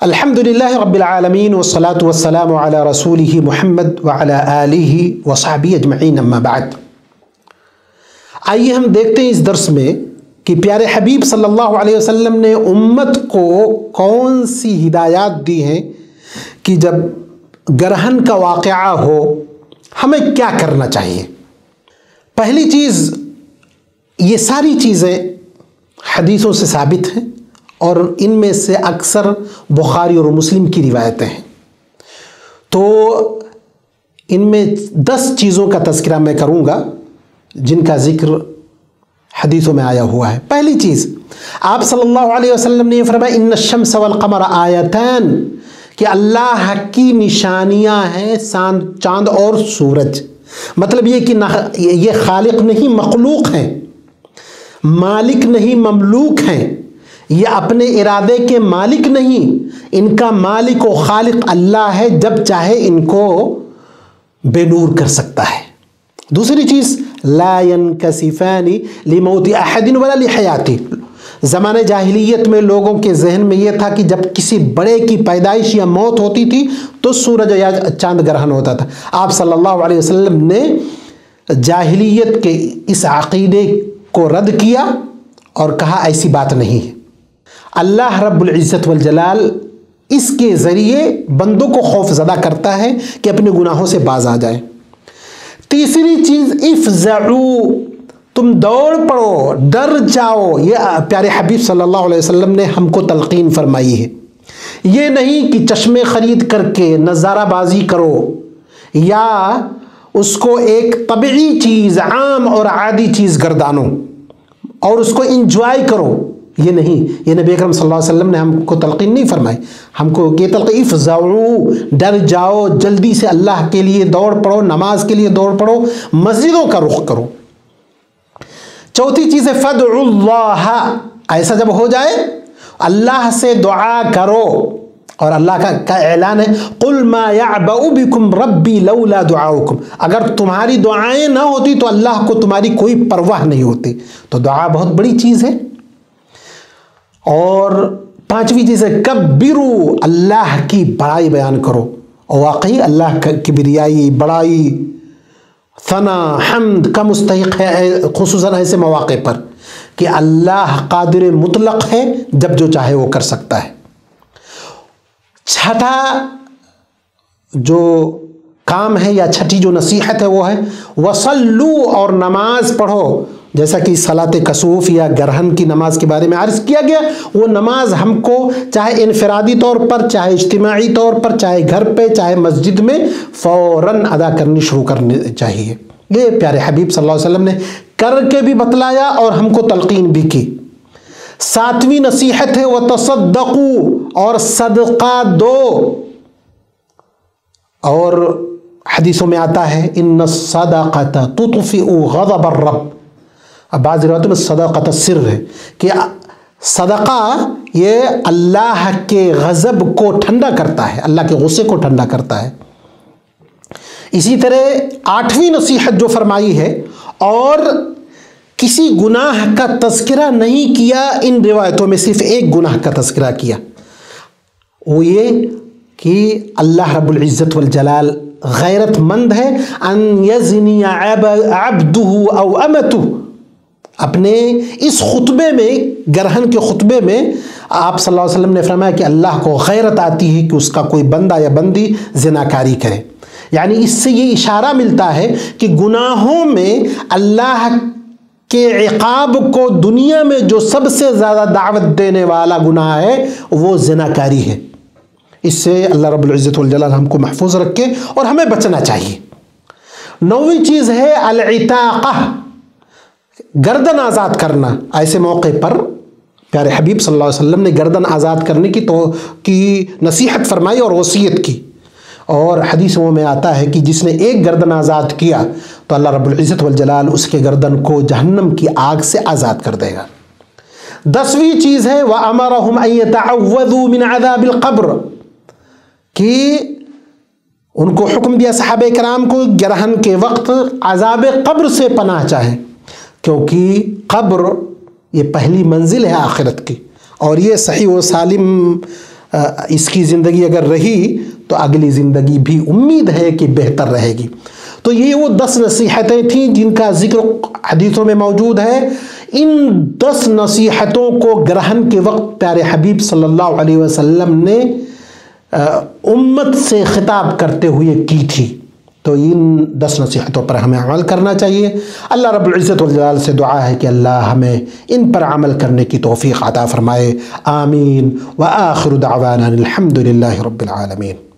الحمدللہ رب العالمین والصلاة والسلام علی رسولہ محمد وعلی آلہ وصحبہ اجمعین اما بعد۔ آئیے ہم دیکھتے ہیں اس درس میں کہ پیارے حبیب صلی اللہ علیہ وسلم نے امت کو کون سی ہدایات دی ہیں کہ جب گرہن کا واقعہ ہو ہمیں کیا کرنا چاہیے۔ پہلی چیز، یہ ساری چیزیں حدیثوں سے ثابت ہیں اور ان میں سے اکثر بخاری اور مسلم کی روایتیں ہیں، تو ان میں 10 چیزوں کا تذکرہ میں کروں گا جن کا ذکر حدیثوں میں آیا ہوا ہے۔ پہلی چیز، آپ صلی اللہ علیہ وسلم نے یہ فرمایا ان الشمس والقمر آیتان، کہ اللہ کی نشانیاں ہیں چاند اور سورج۔ مطلب یہ کہ یہ خالق نہیں مخلوق ہیں، مالک نہیں مملوک ہیں، یہ اپنے ارادے کے مالک نہیں، ان کا مالک و خالق اللہ ہے، جب چاہے ان کو بے نور کر سکتا ہے۔ دوسری چیز، لا ينکسفان لموت احد ولا لحیاتی۔ زمانے جاہلیت میں لوگوں کے ذہن میں یہ تھا کہ جب کسی بڑے کی پیدائش یا موت ہوتی تھی تو سورج یا چاند گرہن ہوتا تھا۔ آپ صلی اللہ علیہ وسلم نے جاہلیت کے اس عقیدے کو رد کیا اور کہا ایسی بات نہیں ہے۔ اللہ رب العزت والجلال اس کے ذریعے بندوں کو خوف زدہ کرتا ہے کہ اپنے گناہوں سے باز آ جائیں۔ تیسری چیز، افزعوا، تم دوڑ پڑو، ڈر جاؤ۔ یہ پیارے حبیب صلی اللہ علیہ وسلم نے ہم کو تلقین فرمائی ہے۔ یہ نہیں کہ چشمے خرید کر کے نظارہ بازی کرو یا اس کو ایک طبعی چیز، عام اور عادی چیز گردانو اور اس کو انجوائے کرو، یہ نہیں، یہ نبی اکرم صلی اللہ علیہ وسلم نے ہم کو تلقین نہیں فرمائی۔ ہم کو یہ تلقین، افزعوا، ڈر جاؤ، جلدی سے اللہ کے لیے دوڑ پڑو، نماز کے لیے دوڑ پڑو، مسجدوں کا رخ کرو۔ چوتھی چیز ہے فدعوا اللہ، ایسا جب ہو جائے اللہ سے دعا کرو، اور اللہ کا اعلان ہے قل ما يعبأ بكم ربی لولا دعاؤکم، اگر تمہاری دعائیں نہ ہوتی تو اللہ کو تمہاری کوئی پرواہ نہیں ہوتی۔ تو دعا بہت بڑی چیز ہے۔ اور پانچویں چیز ہے کبروا، اللہ کی بڑائی بیان کرو، اور واقعی اللہ کی کبریائی، بڑائی، ثنا، حمد کا مستحق ہے، خصوصاً ایسے مواقع پر کہ اللہ قادر مطلق ہے، جب جو چاہے وہ کر سکتا ہے۔ چھٹا جو کام ہے یا چھٹی جو نصیحت ہے وہ ہے وصلوا، اور نماز پڑھو، جیسا کہ صلاۃ کسوف یا گرہن کی نماز کے بارے میں عرض کیا گیا۔ وہ نماز ہم کو چاہے انفرادی طور پر، چاہے اجتماعی طور پر، چاہے گھر پہ، چاہے مسجد میں، فوراً ادا کرنی شروع کرنی چاہیے۔ یہ پیارے حبیب صلی اللہ علیہ وسلم نے کر کے بھی بتلایا اور ہم کو تلقین بھی کی۔ ساتویں نصیحت ہے وتصدقوا، اور صدقہ دو، اور حدیثوں میں آتا ہے ان الصدقۃ تطفئ غضب الرب، اب بعض روایتوں میں صدقۃ السر ہے کہ صدقہ یہ اللہ کے غضب کو ٹھنڈا کرتا ہے، اللہ کے غصے کو ٹھنڈا کرتا ہے۔ اسی طرح 8ویں نصیحت جو فرمائی ہے، اور کسی گناہ کا تذکرہ نہیں کیا، ان روایتوں میں صرف ایک گناہ کا تذکرہ کیا، وہ یہ کہ اللہ رب العزت والجلال غیرت مند ہے ان یزنی عبدہ او امتہ۔ اپنے اس خطبے میں، گرہن کے خطبے میں آپ صلی اللہ علیہ وسلم نے فرمایا کہ اللہ کو غیرت آتی ہے کہ اس کا کوئی بندہ یا بندی زناکاری کرے۔ یعنی اس سے یہ اشارہ ملتا ہے کہ گناہوں میں اللہ کے عقاب کو دنیا میں جو سب سے زیادہ دعوت دینے والا گناہ ہے وہ زناکاری ہے۔ اس سے اللہ رب العزت والجلال ہم کو محفوظ رکھے اور ہمیں بچنا چاہیے۔ 9ویں چیز ہے العتاقہ، گردن آزاد کرنا۔ ایسے موقع پر پیارے حبیب صلی اللہ علیہ وسلم نے گردن آزاد کرنے کی نصیحت فرمائی اور وصیت کی، اور حدیثوں میں آتا ہے کہ جس نے ایک گردن آزاد کیا تو اللہ رب العزت والجلال اس کے گردن کو جہنم کی آگ سے آزاد کر دے گا۔ 10ویں چیز ہے وَأَمَرَهُمْ أَن يَتَعَوَّذُوا مِنْ عَذَابِ الْقَبْرِ، کہ ان کو حکم دیا صحابہ کرام کو گرہن کے وقت عذاب قبر سے پناہ چاہیں، کیونکہ قبر یہ پہلی منزل ہے آخرت کی، اور یہ صحیح و سالم اس کی زندگی اگر رہی تو اگلی زندگی بھی امید ہے کہ بہتر رہے گی۔ تو یہ وہ 10 نصیحتیں تھیں جن کا ذکر حدیثوں میں موجود ہے۔ ان 10 نصیحتوں کو گرہن کے وقت پیارے حبیب صلی اللہ علیہ وسلم نے امت سے خطاب کرتے ہوئے کی تھی۔ تو ان 10 نصیحتوں پر ہمیں عمل کرنا چاہیے۔ اللہ رب العزت والجلال سے دعا ہے کہ اللہ ہمیں ان پر عمل کرنے کی توفیق عطا فرمائے۔ آمین۔ وآخر دعوانا الحمد للہ رب العالمین۔